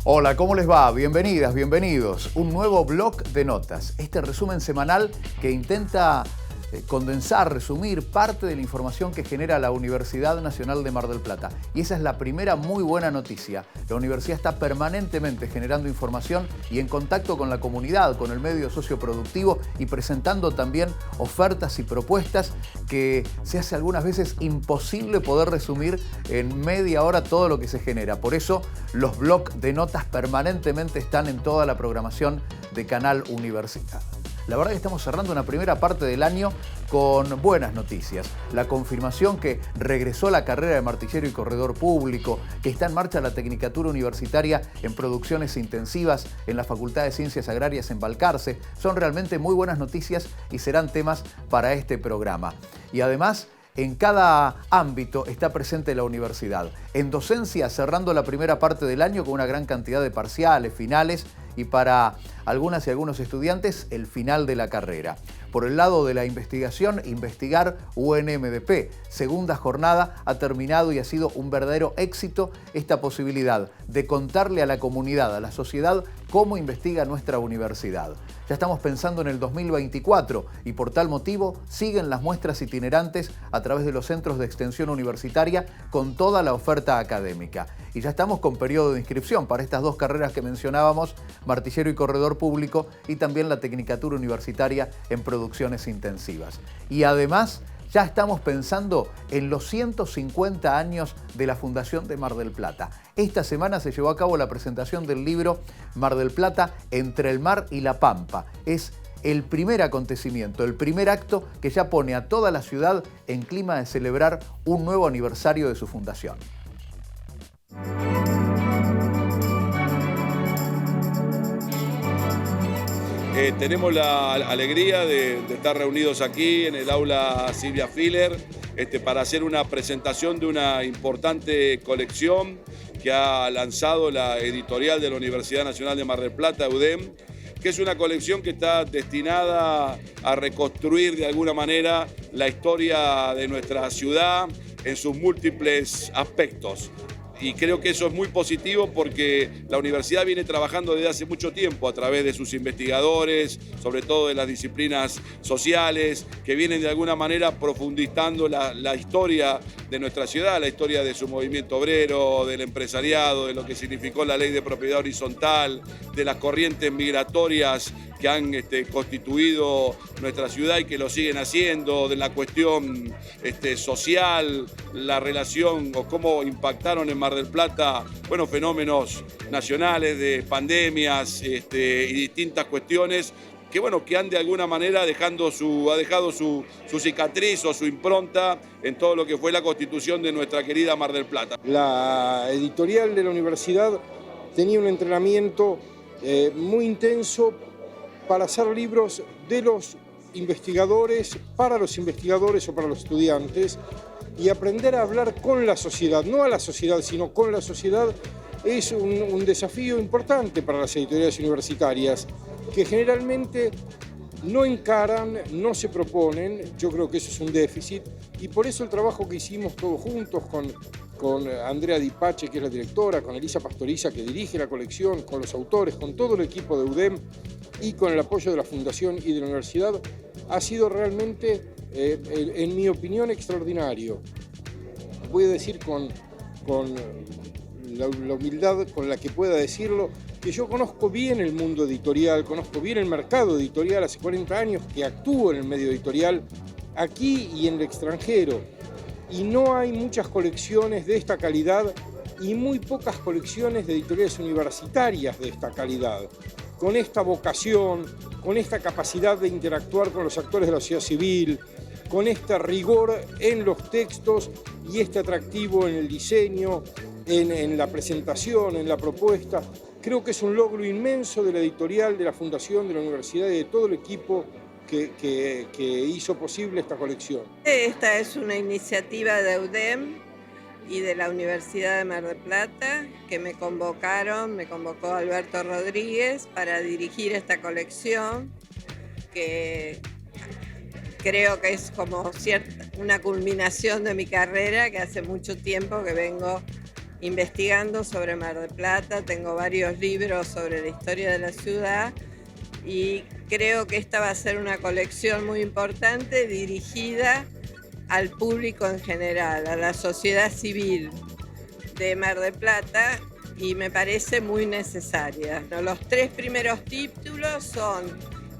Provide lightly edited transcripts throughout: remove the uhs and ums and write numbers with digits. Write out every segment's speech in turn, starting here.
Hola, ¿cómo les va? Bienvenidas, bienvenidos. Un nuevo blog de notas. Este resumen semanal que intenta condensar, resumir parte de la información que genera la Universidad Nacional de Mar del Plata. Y esa es la primera muy buena noticia. La universidad está permanentemente generando información y en contacto con la comunidad, con el medio socioproductivo y presentando también ofertas y propuestas que se hace algunas veces imposible poder resumir en media hora todo lo que se genera. Por eso los blogs de notas permanentemente están en toda la programación de Canal Universidad. La verdad que estamos cerrando una primera parte del año con buenas noticias. La confirmación que regresó la carrera de martillero y corredor público, que está en marcha la Tecnicatura Universitaria en producciones intensivas en la Facultad de Ciencias Agrarias en Balcarce, son realmente muy buenas noticias y serán temas para este programa. Y además, en cada ámbito está presente la universidad. En docencia, cerrando la primera parte del año con una gran cantidad de parciales, finales y para algunas y algunos estudiantes el final de la carrera. Por el lado de la investigación, Investigar UNMDP. Segunda jornada ha terminado y ha sido un verdadero éxito esta posibilidad de contarle a la comunidad, a la sociedad, cómo investiga nuestra universidad. Ya estamos pensando en el 2024 y por tal motivo siguen las muestras itinerantes a través de los centros de extensión universitaria con toda la oferta académica. Y ya estamos con periodo de inscripción para estas dos carreras que mencionábamos, martillero y corredor público, y también la Tecnicatura Universitaria en producciones intensivas. Y además, ya estamos pensando en los 150 años de la Fundación de Mar del Plata. Esta semana se llevó a cabo la presentación del libro Mar del Plata, entre el mar y la pampa. Es el primer acontecimiento, el primer acto que ya pone a toda la ciudad en clima de celebrar un nuevo aniversario de su fundación. Tenemos la alegría de estar reunidos aquí en el aula Silvia Filler para hacer una presentación de una importante colección que ha lanzado la editorial de la Universidad Nacional de Mar del Plata, UDEM, que es una colección que está destinada a reconstruir de alguna manera la historia de nuestra ciudad en sus múltiples aspectos. Y creo que eso es muy positivo porque la universidad viene trabajando desde hace mucho tiempo a través de sus investigadores, sobre todo de las disciplinas sociales, que vienen de alguna manera profundizando la historia de nuestra ciudad, la historia de su movimiento obrero, del empresariado, de lo que significó la ley de propiedad horizontal, de las corrientes migratorias que han constituido nuestra ciudad y que lo siguen haciendo, de la cuestión social, la relación o cómo impactaron en Mar del Plata, bueno, fenómenos nacionales de pandemias y distintas cuestiones que, bueno, que han de alguna manera ha dejado su cicatriz o su impronta en todo lo que fue la constitución de nuestra querida Mar del Plata. La editorial de la universidad tenía un entrenamiento muy intenso para hacer libros de los investigadores, para los investigadores o para los estudiantes, y aprender a hablar con la sociedad, no a la sociedad, sino con la sociedad, es un desafío importante para las editoriales universitarias, que generalmente no encaran, no se proponen. Yo creo que eso es un déficit, y por eso el trabajo que hicimos todos juntos con Andrea Di Pace, que es la directora, con Elisa Pastoriza, que dirige la colección, con los autores, con todo el equipo de UDEM y con el apoyo de la Fundación y de la Universidad, ha sido realmente, en mi opinión, extraordinario. Voy a decir con la humildad con la que pueda decirlo, que yo conozco bien el mundo editorial, conozco bien el mercado editorial, hace 40 años que actúo en el medio editorial, aquí y en el extranjero, y no hay muchas colecciones de esta calidad y muy pocas colecciones de editoriales universitarias de esta calidad, con esta vocación, con esta capacidad de interactuar con los actores de la sociedad civil, con este rigor en los textos y este atractivo en el diseño, en la presentación, en la propuesta. Creo que es un logro inmenso de la editorial, de la Fundación, de la Universidad y de todo el equipo que hizo posible esta colección. Esta es una iniciativa de UDEM y de la Universidad de Mar del Plata, que me convocó Alberto Rodríguez para dirigir esta colección, que creo que es como una culminación de mi carrera, que hace mucho tiempo que vengo investigando sobre Mar del Plata, tengo varios libros sobre la historia de la ciudad y creo que esta va a ser una colección muy importante dirigida al público en general, a la sociedad civil de Mar del Plata, y me parece muy necesaria. Los 3 primeros títulos son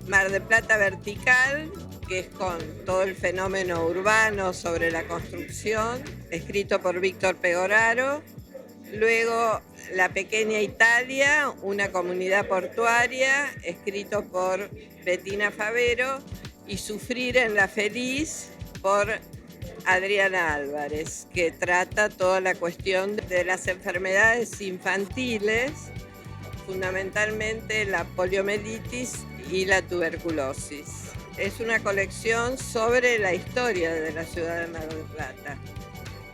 Mar del Plata Vertical, que es con todo el fenómeno urbano sobre la construcción, escrito por Víctor Pegoraro. Luego La Pequeña Italia, una comunidad portuaria, escrito por Bettina Favero, y Sufrir en la Feliz, por Adriana Álvarez, que trata toda la cuestión de las enfermedades infantiles, fundamentalmente la poliomielitis y la tuberculosis. Es una colección sobre la historia de la ciudad de Mar del Plata,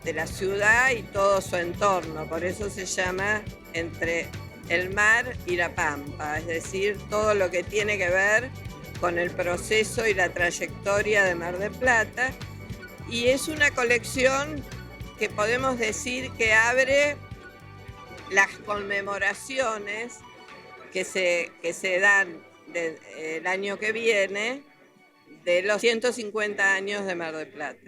de la ciudad y todo su entorno, por eso se llama Entre el Mar y la Pampa, es decir, todo lo que tiene que ver con el proceso y la trayectoria de Mar del Plata. Y es una colección que podemos decir que abre las conmemoraciones que se dan el año que viene de los 150 años de Mar del Plata.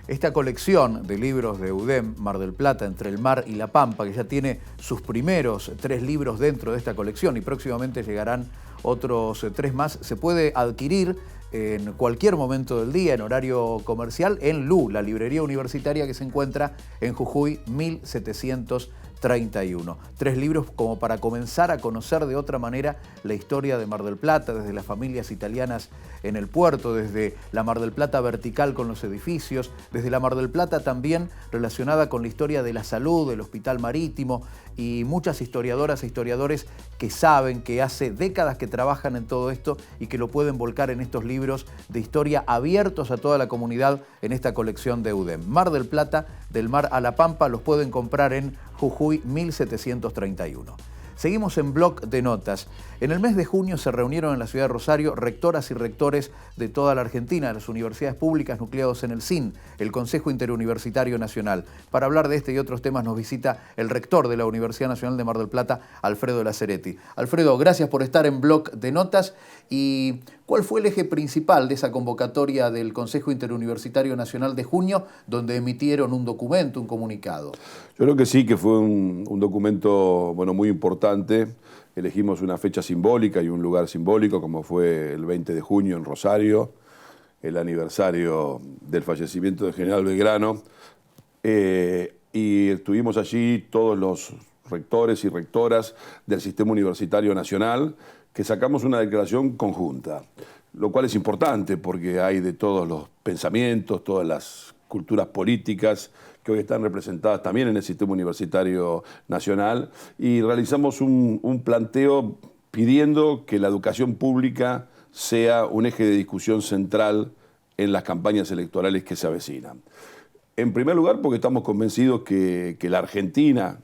Esta colección de libros de UDEM, Mar del Plata, Entre el Mar y la Pampa, que ya tiene sus primeros 3 libros dentro de esta colección y próximamente llegarán otros 3 más, se puede adquirir en cualquier momento del día, en horario comercial, en LU, la librería universitaria que se encuentra en Jujuy 1731. 3 libros como para comenzar a conocer de otra manera la historia de Mar del Plata, desde las familias italianas en el puerto, desde la Mar del Plata vertical con los edificios, desde la Mar del Plata también relacionada con la historia de la salud, del hospital marítimo, y muchas historiadoras e historiadores que saben que hace décadas que trabajan en todo esto y que lo pueden volcar en estos libros de historia abiertos a toda la comunidad en esta colección de UDEM. Mar del Plata, Del Mar a la Pampa, los pueden comprar en Jujuy 1731. Seguimos en Bloc de Notas. En el mes de junio se reunieron en la ciudad de Rosario rectoras y rectores de toda la Argentina, de las universidades públicas nucleados en el CIN, el Consejo Interuniversitario Nacional. Para hablar de este y otros temas nos visita el rector de la Universidad Nacional de Mar del Plata, Alfredo Laceretti. Alfredo, gracias por estar en Bloc de Notas. ¿Y cuál fue el eje principal de esa convocatoria del Consejo Interuniversitario Nacional de junio, donde emitieron un documento, un comunicado? Yo creo que sí, que fue un documento muy importante. Elegimos una fecha simbólica y un lugar simbólico, como fue el 20 de junio en Rosario, el aniversario del fallecimiento del general Belgrano. Y estuvimos allí todos los rectores y rectoras del Sistema Universitario Nacional, que sacamos una declaración conjunta, lo cual es importante porque hay de todos los pensamientos, todas las culturas políticas que hoy están representadas también en el Sistema Universitario Nacional, y realizamos un planteo pidiendo que la educación pública sea un eje de discusión central en las campañas electorales que se avecinan. En primer lugar, porque estamos convencidos que la Argentina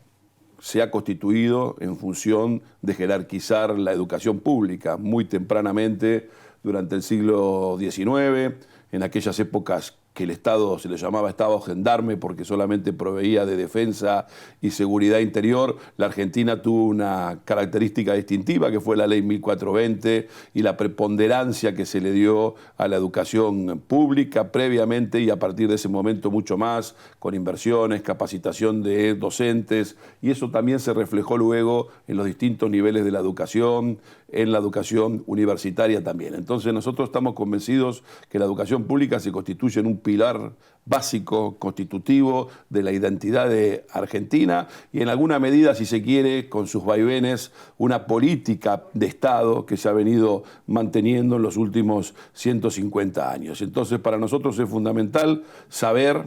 se ha constituido en función de jerarquizar la educación pública muy tempranamente durante el siglo XIX, en aquellas épocas que el Estado se le llamaba Estado gendarme porque solamente proveía de defensa y seguridad interior. La Argentina tuvo una característica distintiva que fue la Ley 1420 y la preponderancia que se le dio a la educación pública previamente, y a partir de ese momento mucho más, con inversiones, capacitación de docentes, y eso también se reflejó luego en los distintos niveles de la educación, en la educación universitaria también. Entonces nosotros estamos convencidos que la educación pública se constituye en un pilar básico, constitutivo de la identidad de Argentina, y en alguna medida, si se quiere, con sus vaivenes, una política de Estado que se ha venido manteniendo en los últimos 150 años. Entonces, para nosotros es fundamental saber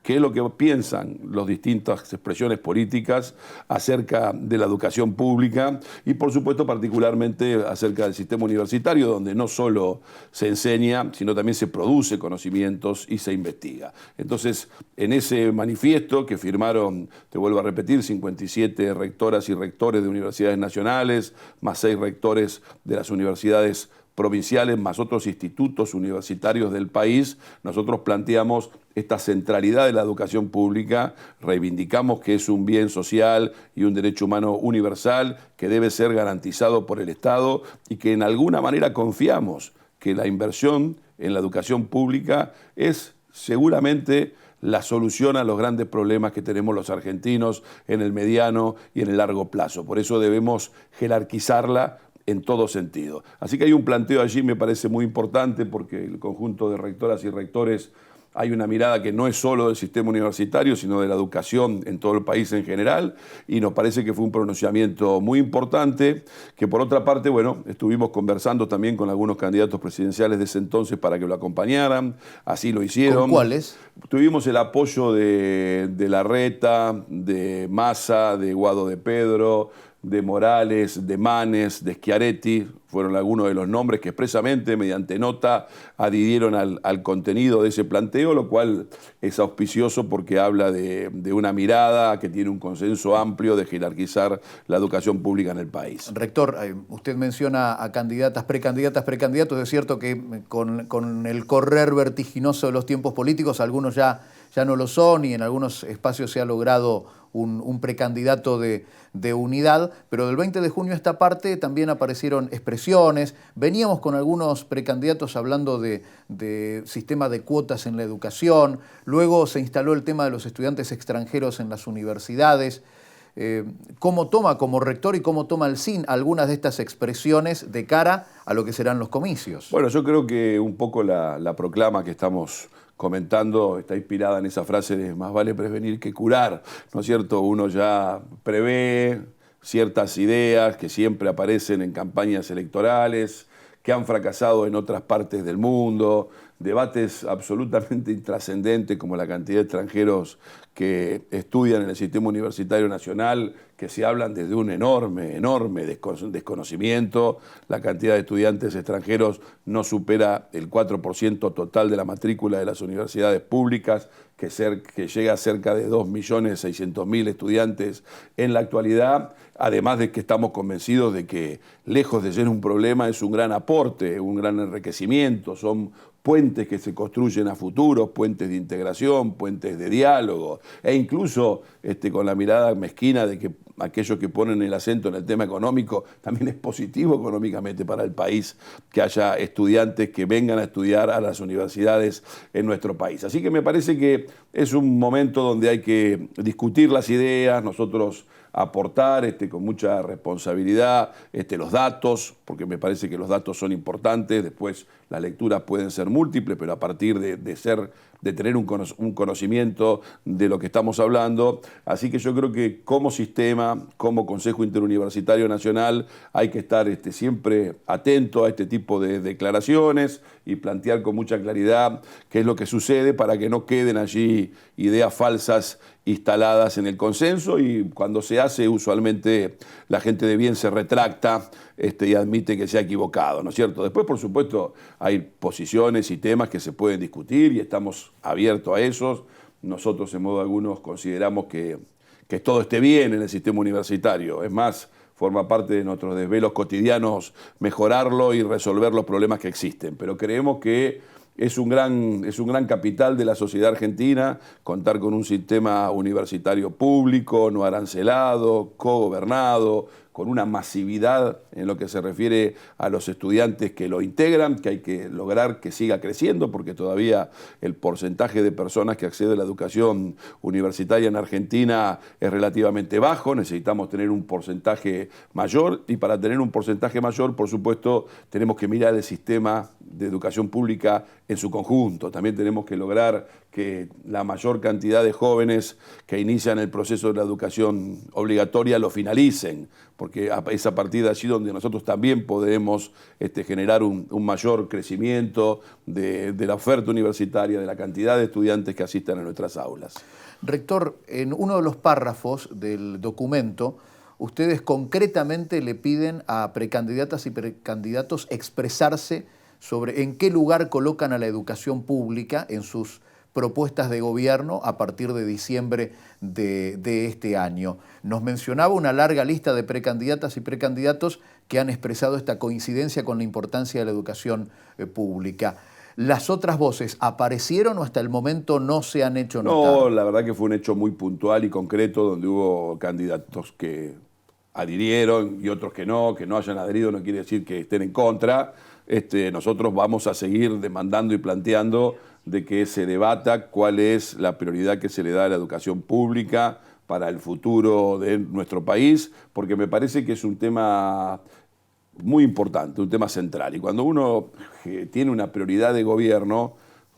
qué es lo que piensan las distintas expresiones políticas acerca de la educación pública y, por supuesto, particularmente acerca del sistema universitario, donde no solo se enseña, sino también se produce conocimientos y se investiga. Entonces, en ese manifiesto que firmaron, te vuelvo a repetir, 57 rectoras y rectores de universidades nacionales, más 6 rectores de las universidades provinciales, más otros institutos universitarios del país, nosotros planteamos esta centralidad de la educación pública, reivindicamos que es un bien social y un derecho humano universal que debe ser garantizado por el Estado y que en alguna manera confiamos que la inversión en la educación pública es seguramente la solución a los grandes problemas que tenemos los argentinos en el mediano y en el largo plazo. Por eso debemos jerarquizarla en todo sentido. Así que hay un planteo allí, me parece muy importante, porque el conjunto de rectoras y rectores hay una mirada que no es solo del sistema universitario, sino de la educación en todo el país en general, y nos parece que fue un pronunciamiento muy importante, que por otra parte, bueno, estuvimos conversando también con algunos candidatos presidenciales de ese entonces para que lo acompañaran, así lo hicieron. ¿Con cuáles? Tuvimos el apoyo de Larreta, de Massa, de Guado de Pedro, de Morales, de Manes, de Schiaretti, fueron algunos de los nombres que expresamente, mediante nota, adhirieron al contenido de ese planteo, lo cual es auspicioso porque habla de una mirada que tiene un consenso amplio de jerarquizar la educación pública en el país. Rector, usted menciona a candidatas, precandidatos. Es cierto que con el correr vertiginoso de los tiempos políticos, algunos ya no lo son y en algunos espacios se ha logrado un precandidato de unidad, pero del 20 de junio a esta parte también aparecieron expresiones. Veníamos con algunos precandidatos hablando de sistema de cuotas en la educación, luego se instaló el tema de los estudiantes extranjeros en las universidades. ¿Cómo toma como rector y cómo toma el CIN algunas de estas expresiones de cara a lo que serán los comicios? Bueno, yo creo que un poco la proclama que estamos comentando está inspirada en esa frase de más vale prevenir que curar, ¿no es cierto? Uno ya prevé ciertas ideas que siempre aparecen en campañas electorales, que han fracasado en otras partes del mundo, debates absolutamente intrascendentes como la cantidad de extranjeros que estudian en el sistema universitario nacional, que se hablan desde un enorme desconocimiento. La cantidad de estudiantes extranjeros no supera el 4% total de la matrícula de las universidades públicas, que llega a cerca de 2.600.000 estudiantes en la actualidad, además de que estamos convencidos de que, lejos de ser un problema, es un gran aporte, un gran enriquecimiento, son puentes que se construyen a futuro, puentes de integración, puentes de diálogo, e incluso con la mirada mezquina de que aquellos que ponen el acento en el tema económico, también es positivo económicamente para el país que haya estudiantes que vengan a estudiar a las universidades en nuestro país. Así que me parece que es un momento donde hay que discutir las ideas, nosotros aportar con mucha responsabilidad los datos, porque me parece que los datos son importantes, después las lecturas pueden ser múltiples, pero a partir de tener un conocimiento de lo que estamos hablando. Así que yo creo que como sistema, como Consejo Interuniversitario Nacional, hay que estar siempre atento a este tipo de declaraciones y plantear con mucha claridad qué es lo que sucede para que no queden allí ideas falsas instaladas en el consenso, y cuando se hace usualmente la gente de bien se retracta y admite que se ha equivocado, ¿no es cierto? Después, por supuesto, hay posiciones y temas que se pueden discutir y estamos abiertos a esos. Nosotros, en modo algunos, consideramos que todo esté bien en el sistema universitario. Es más, forma parte de nuestros desvelos cotidianos mejorarlo y resolver los problemas que existen. Pero creemos que es un gran capital de la sociedad argentina contar con un sistema universitario público, no arancelado, cogobernado, con una masividad en lo que se refiere a los estudiantes que lo integran, que hay que lograr que siga creciendo, porque todavía el porcentaje de personas que acceden a la educación universitaria en Argentina es relativamente bajo. Necesitamos tener un porcentaje mayor, y para tener un porcentaje mayor, por supuesto, tenemos que mirar el sistema de educación pública en su conjunto. También tenemos que lograr que la mayor cantidad de jóvenes que inician el proceso de la educación obligatoria lo finalicen, porque es a partir de allí donde nosotros también podemos generar un mayor crecimiento de la oferta universitaria, de la cantidad de estudiantes que asistan a nuestras aulas. Rector, en uno de los párrafos del documento, ustedes concretamente le piden a precandidatas y precandidatos expresarse sobre en qué lugar colocan a la educación pública en sus propuestas de gobierno a partir de diciembre de este año. Nos mencionaba una larga lista de precandidatas y precandidatos que han expresado esta coincidencia con la importancia de la educación pública. ¿Las otras voces aparecieron o hasta el momento no se han hecho notar? No, la verdad que fue un hecho muy puntual y concreto donde hubo candidatos que adhirieron y otros que no hayan adherido no quiere decir que estén en contra. Nosotros vamos a seguir demandando y planteando de que se debata cuál es la prioridad que se le da a la educación pública para el futuro de nuestro país, porque me parece que es un tema muy importante, un tema central. Y cuando uno tiene una prioridad de gobierno,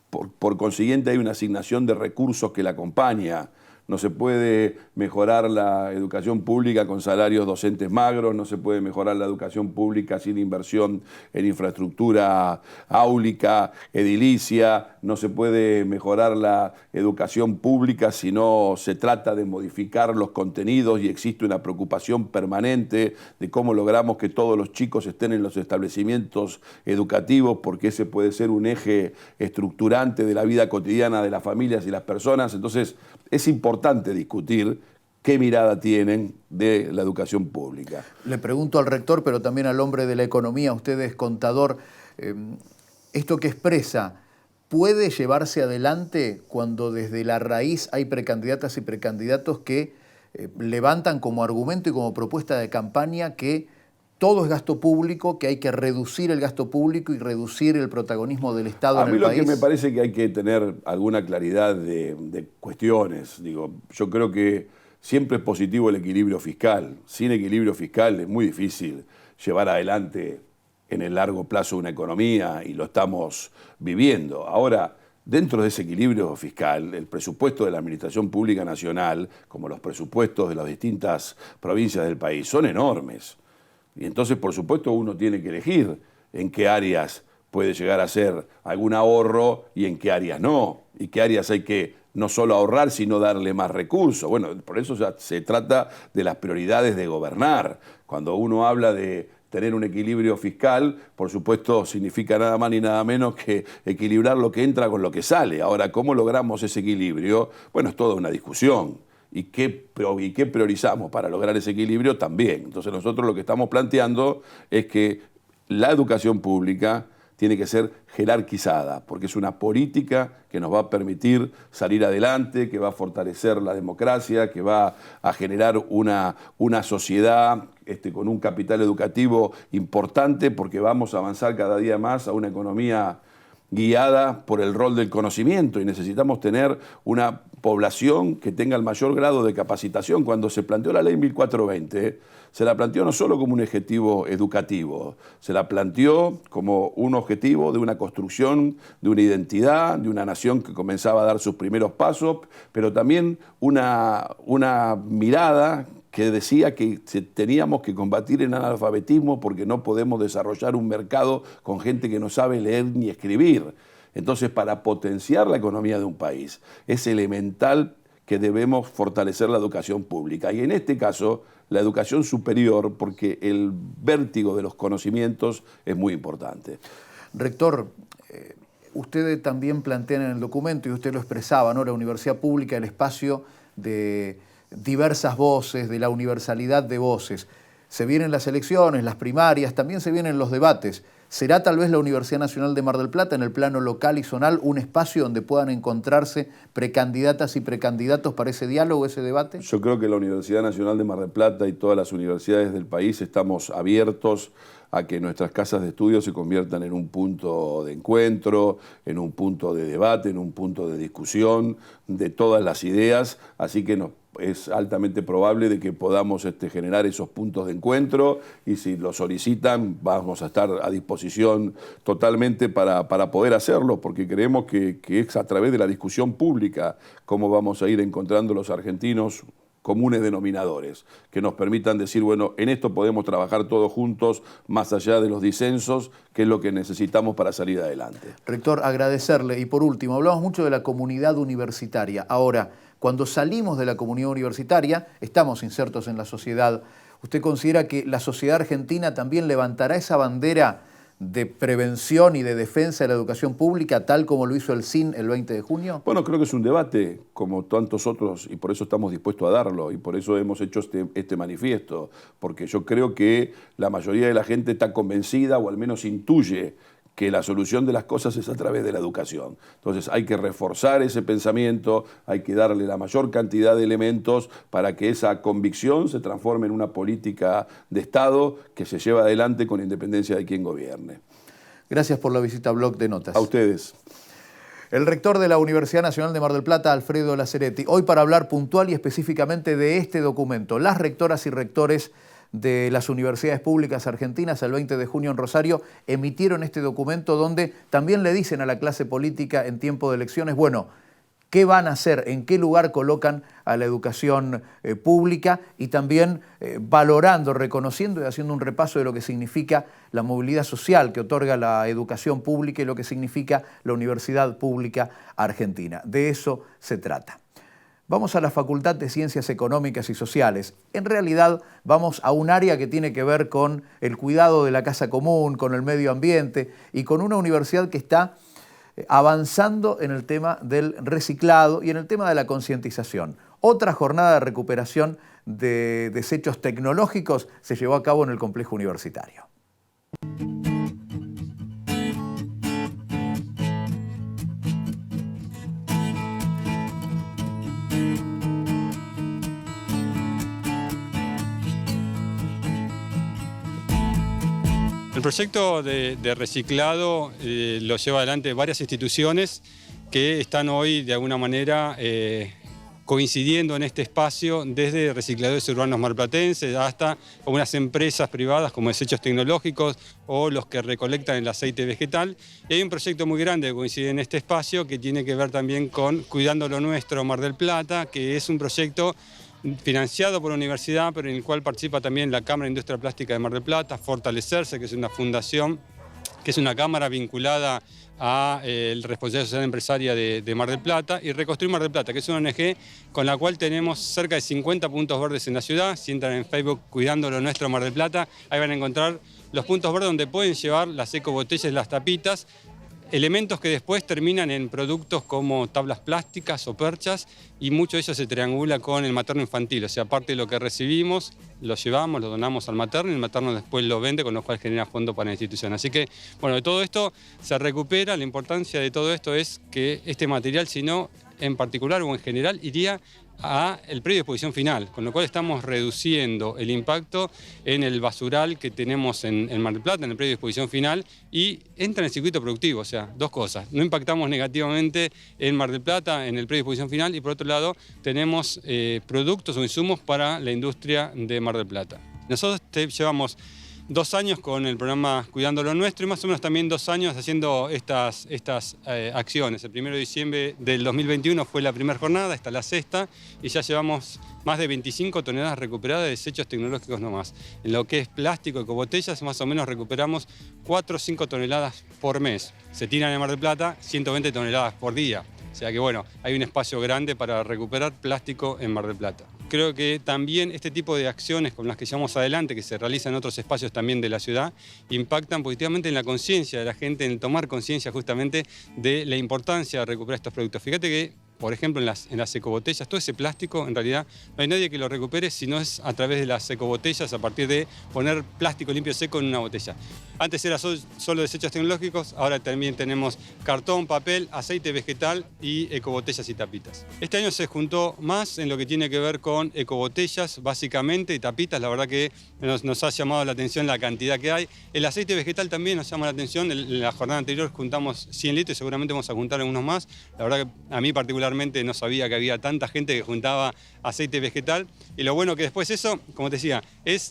por consiguiente hay una asignación de recursos que la acompaña. No se puede mejorar la educación pública con salarios docentes magros, no se puede mejorar la educación pública sin inversión en infraestructura áulica, edilicia, no se puede mejorar la educación pública si no se trata de modificar los contenidos y existe una preocupación permanente de cómo logramos que todos los chicos estén en los establecimientos educativos, porque ese puede ser un eje estructurante de la vida cotidiana de las familias y las personas. Entonces, es importante discutir qué mirada tienen de la educación pública. Le pregunto al rector, pero también al hombre de la economía, usted es contador, esto que expresa, ¿puede llevarse adelante cuando desde la raíz hay precandidatas y precandidatos que levantan como argumento y como propuesta de campaña que todo es gasto público, que hay que reducir el gasto público y reducir el protagonismo del Estado en el país? A mí lo que me parece que hay que tener alguna claridad de cuestiones. Digo, yo creo que siempre es positivo el equilibrio fiscal. Sin equilibrio fiscal es muy difícil llevar adelante en el largo plazo una economía y lo estamos viviendo. Ahora, dentro de ese equilibrio fiscal, el presupuesto de la Administración Pública Nacional, como los presupuestos de las distintas provincias del país, son enormes. Y entonces, por supuesto, uno tiene que elegir en qué áreas puede llegar a ser algún ahorro y en qué áreas no. Y qué áreas hay que no solo ahorrar, sino darle más recursos. Bueno, por eso ya se trata de las prioridades de gobernar. Cuando uno habla de tener un equilibrio fiscal, por supuesto, significa nada más ni nada menos que equilibrar lo que entra con lo que sale. Ahora, ¿cómo logramos ese equilibrio? Bueno, es toda una discusión. ¿Y qué priorizamos para lograr ese equilibrio? También. Entonces nosotros lo que estamos planteando es que la educación pública tiene que ser jerarquizada, porque es una política que nos va a permitir salir adelante, que va a fortalecer la democracia, que va a generar una sociedad con un capital educativo importante, porque vamos a avanzar cada día más a una economía guiada por el rol del conocimiento y necesitamos tener una población que tenga el mayor grado de capacitación. Cuando se planteó la ley 1420, se la planteó no solo como un objetivo educativo, se la planteó como un objetivo de una construcción, de una identidad, de una nación que comenzaba a dar sus primeros pasos, pero también una mirada que decía que teníamos que combatir el analfabetismo porque no podemos desarrollar un mercado con gente que no sabe leer ni escribir. Entonces, para potenciar la economía de un país, es elemental que debemos fortalecer la educación pública. Y en este caso, la educación superior, porque el vértigo de los conocimientos es muy importante. Rector, usted también plantea en el documento, y usted lo expresaba, ¿no? La universidad pública, el espacio de diversas voces, de la universalidad de voces. Se vienen las elecciones, las primarias, también se vienen los debates. ¿Será tal vez la Universidad Nacional de Mar del Plata, en el plano local y zonal, un espacio donde puedan encontrarse precandidatas y precandidatos para ese diálogo, ese debate? Yo creo que la Universidad Nacional de Mar del Plata y todas las universidades del país estamos abiertos a que nuestras casas de estudio se conviertan en un punto de encuentro, en un punto de debate, en un punto de discusión de todas las ideas. Así que nos es altamente probable de que podamos generar esos puntos de encuentro, y si lo solicitan vamos a estar a disposición totalmente para poder hacerlo, porque creemos que es a través de la discusión pública cómo vamos a ir encontrando los argentinos comunes denominadores, que nos permitan decir, bueno, en esto podemos trabajar todos juntos, más allá de los disensos, que es lo que necesitamos para salir adelante. Rector, agradecerle. Y por último, hablamos mucho de la comunidad universitaria. Ahora, cuando salimos de la comunidad universitaria, estamos insertos en la sociedad. ¿Usted considera que la sociedad argentina también levantará esa bandera de prevención y de defensa de la educación pública, tal como lo hizo el CIN el 20 de junio? Bueno, creo que es un debate, como tantos otros, y por eso estamos dispuestos a darlo, y por eso hemos hecho este manifiesto, porque yo creo que la mayoría de la gente está convencida, o al menos intuye, que la solución de las cosas es a través de la educación. Entonces hay que reforzar ese pensamiento, hay que darle la mayor cantidad de elementos para que esa convicción se transforme en una política de Estado que se lleva adelante con independencia de quien gobierne. Gracias por la visita a Blog de Notas. A ustedes. El rector de la Universidad Nacional de Mar del Plata, Alfredo Laceretti, hoy para hablar puntual y específicamente de este documento. Las rectoras y rectores de las universidades públicas argentinas el 20 de junio en Rosario emitieron este documento donde también le dicen a la clase política en tiempo de elecciones, bueno, ¿qué van a hacer? ¿En qué lugar colocan a la educación pública? Y también valorando, reconociendo y haciendo un repaso de lo que significa la movilidad social que otorga la educación pública y lo que significa la Universidad Pública Argentina. De eso se trata. Vamos a la Facultad de Ciencias Económicas y Sociales. En realidad vamos a un área que tiene que ver con el cuidado de la casa común, con el medio ambiente y con una universidad que está avanzando en el tema del reciclado y en el tema de la concientización. Otra jornada de recuperación de desechos tecnológicos se llevó a cabo en el complejo universitario. El proyecto de reciclado lo lleva adelante varias instituciones que están hoy de alguna manera coincidiendo en este espacio, desde recicladores urbanos marplatenses hasta algunas empresas privadas como Desechos Tecnológicos o los que recolectan el aceite vegetal. Y hay un proyecto muy grande que coincide en este espacio que tiene que ver también con Cuidando lo Nuestro Mar del Plata, que es un proyecto financiado por la universidad, pero en el cual participa también la Cámara de Industria Plástica de Mar del Plata, Fortalecerse, que es una fundación, que es una cámara vinculada a la Responsabilidad Social Empresaria de Mar del Plata, y Reconstruir Mar del Plata, que es una ONG con la cual tenemos cerca de 50 puntos verdes en la ciudad. Si entran en Facebook Cuidando lo Nuestro Mar del Plata, ahí van a encontrar los puntos verdes donde pueden llevar las ecobotellas y las tapitas, elementos que después terminan en productos como tablas plásticas o perchas, y mucho de eso se triangula con el materno infantil. O sea, aparte de lo que recibimos, lo llevamos, lo donamos al materno y el materno después lo vende, con lo cual genera fondo para la institución. Así que, bueno, de todo esto se recupera. La importancia de todo esto es que este material, si no en particular o en general, iría a el predio de disposición final, con lo cual estamos reduciendo el impacto en el basural que tenemos en Mar del Plata, en el predio de disposición final, y entra en el circuito productivo. O sea, dos cosas: no impactamos negativamente en Mar del Plata, en el predio de disposición final, y por otro lado tenemos productos o insumos para la industria de Mar del Plata. Nosotros llevamos 2 años con el programa Cuidando lo Nuestro y más o menos también 2 años haciendo estas acciones. El 1 de diciembre del 2021 fue la primera jornada, esta es la 6ª, y ya llevamos más de 25 toneladas recuperadas de desechos tecnológicos nomás. En lo que es plástico, ecobotellas, más o menos recuperamos 4 o 5 toneladas por mes. Se tiran en Mar del Plata 120 toneladas por día. O sea que bueno, hay un espacio grande para recuperar plástico en Mar del Plata. Creo que también este tipo de acciones con las que llevamos adelante, que se realizan en otros espacios también de la ciudad, impactan positivamente en la conciencia de la gente, en tomar conciencia justamente de la importancia de recuperar estos productos. Fíjate que, por ejemplo, en las ecobotellas, todo ese plástico, en realidad no hay nadie que lo recupere si no es a través de las ecobotellas, a partir de poner plástico limpio seco en una botella. Antes era solo desechos tecnológicos, ahora también tenemos cartón, papel, aceite vegetal y ecobotellas y tapitas. Este año se juntó más en lo que tiene que ver con ecobotellas, básicamente, y tapitas. La verdad que nos ha llamado la atención la cantidad que hay. El aceite vegetal también nos llama la atención. En la jornada anterior juntamos 100 litros y seguramente vamos a juntar algunos más. La verdad que a mí particularmente particularmente no sabía que había tanta gente que juntaba aceite vegetal. Y lo bueno que después eso, como te decía,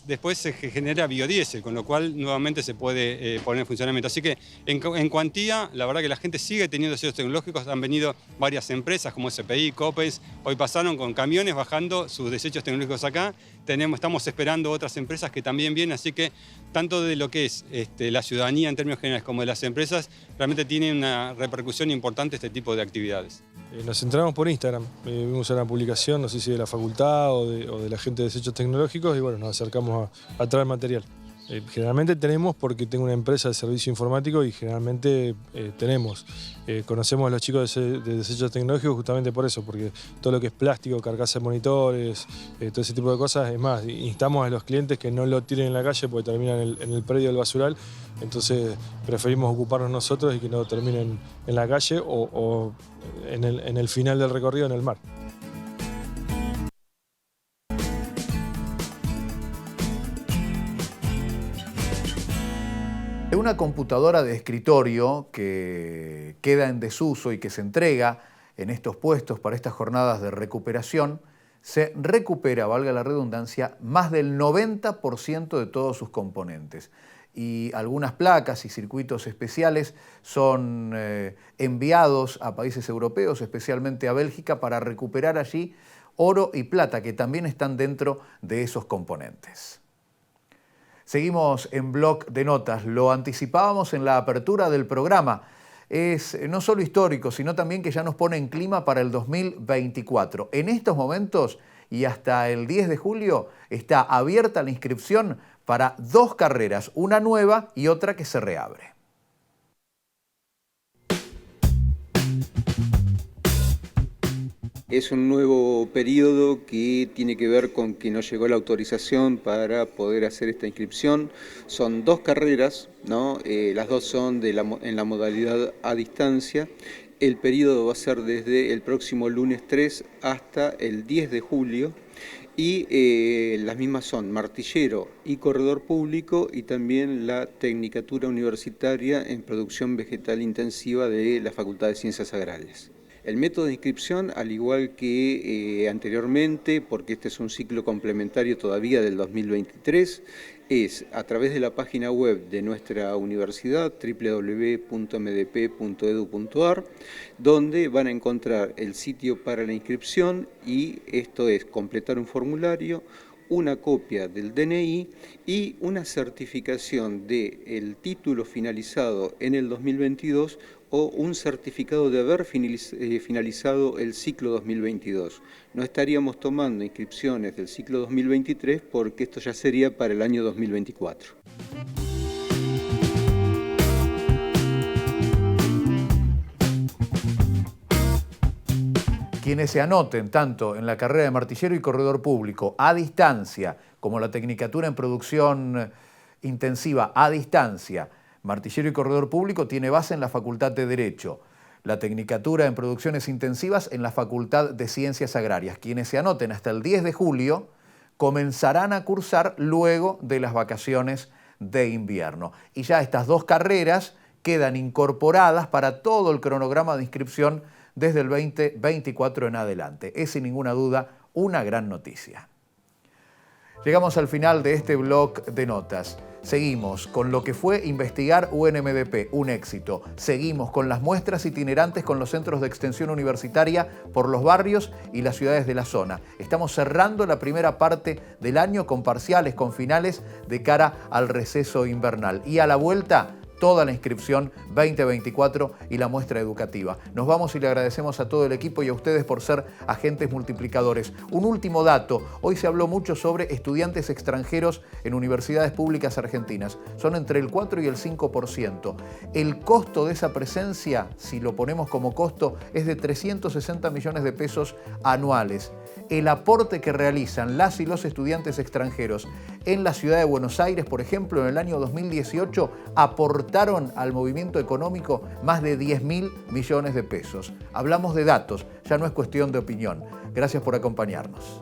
después se genera biodiesel, con lo cual nuevamente se puede poner en funcionamiento. Así que en cuantía, la verdad que la gente sigue teniendo desechos tecnológicos. Han venido varias empresas como SPI, Copeis, hoy pasaron con camiones bajando sus desechos tecnológicos acá. Estamos esperando otras empresas que también vienen, así que tanto de lo que es la ciudadanía en términos generales como de las empresas, realmente tienen una repercusión importante este tipo de actividades. Nos enteramos por Instagram, vimos una publicación, no sé si de la facultad o de la gente de desechos tecnológicos, y bueno, nos acercamos a traer material. Generalmente tenemos, porque tengo una empresa de servicio informático y generalmente conocemos a los chicos de desechos tecnológicos justamente por eso, porque todo lo que es plástico, carcasa de monitores, todo ese tipo de cosas, es más, instamos a los clientes que no lo tiren en la calle porque terminan en el predio del basural, entonces preferimos ocuparnos nosotros y que no terminen en la calle o en el final del recorrido en el mar. Una computadora de escritorio que queda en desuso y que se entrega en estos puestos para estas jornadas de recuperación, se recupera, valga la redundancia, más del 90% de todos sus componentes. Y algunas placas y circuitos especiales son enviados a países europeos, especialmente a Bélgica, para recuperar allí oro y plata, que también están dentro de esos componentes. Seguimos en Blog de Notas, lo anticipábamos en la apertura del programa. Es no solo histórico, sino también que ya nos pone en clima para el 2024. En estos momentos y hasta el 10 de julio está abierta la inscripción para 2 carreras, una nueva y otra que se reabre. Es un nuevo periodo que tiene que ver con que nos llegó la autorización para poder hacer esta inscripción. Son 2 carreras, ¿no? Las 2 son en la modalidad a distancia. El periodo va a ser desde el próximo lunes 3 hasta el 10 de julio. Y las mismas son martillero y corredor público, y también la tecnicatura universitaria en producción vegetal intensiva de la Facultad de Ciencias Agrarias. El método de inscripción, al igual que anteriormente, porque este es un ciclo complementario todavía del 2023, es a través de la página web de nuestra universidad, www.mdp.edu.ar, donde van a encontrar el sitio para la inscripción, y esto es completar un formulario, una copia del DNI y una certificación del título finalizado en el 2022 o un certificado de haber finalizado el ciclo 2022. No estaríamos tomando inscripciones del ciclo 2023 porque esto ya sería para el año 2024. Quienes se anoten tanto en la carrera de martillero y corredor público a distancia, como la tecnicatura en producción intensiva a distancia, martillero y corredor público tiene base en la Facultad de Derecho, la tecnicatura en producciones intensivas en la Facultad de Ciencias Agrarias. Quienes se anoten hasta el 10 de julio comenzarán a cursar luego de las vacaciones de invierno. Y ya estas 2 carreras quedan incorporadas para todo el cronograma de inscripción desde el 2024 en adelante. Es sin ninguna duda una gran noticia. Llegamos al final de este blog de notas. Seguimos con lo que fue investigar UNMDP, un éxito. Seguimos con las muestras itinerantes con los centros de extensión universitaria por los barrios y las ciudades de la zona. Estamos cerrando la primera parte del año con parciales, con finales de cara al receso invernal. Y a la vuelta, toda la inscripción 2024 y la muestra educativa. Nos vamos y le agradecemos a todo el equipo y a ustedes por ser agentes multiplicadores. Un último dato, hoy se habló mucho sobre estudiantes extranjeros en universidades públicas argentinas. Son entre el 4 y el 5%. El costo de esa presencia, si lo ponemos como costo, es de 360 millones de pesos anuales. El aporte que realizan las y los estudiantes extranjeros en la ciudad de Buenos Aires, por ejemplo, en el año 2018, aportaron al movimiento económico más de 10.000 millones de pesos. Hablamos de datos, ya no es cuestión de opinión. Gracias por acompañarnos.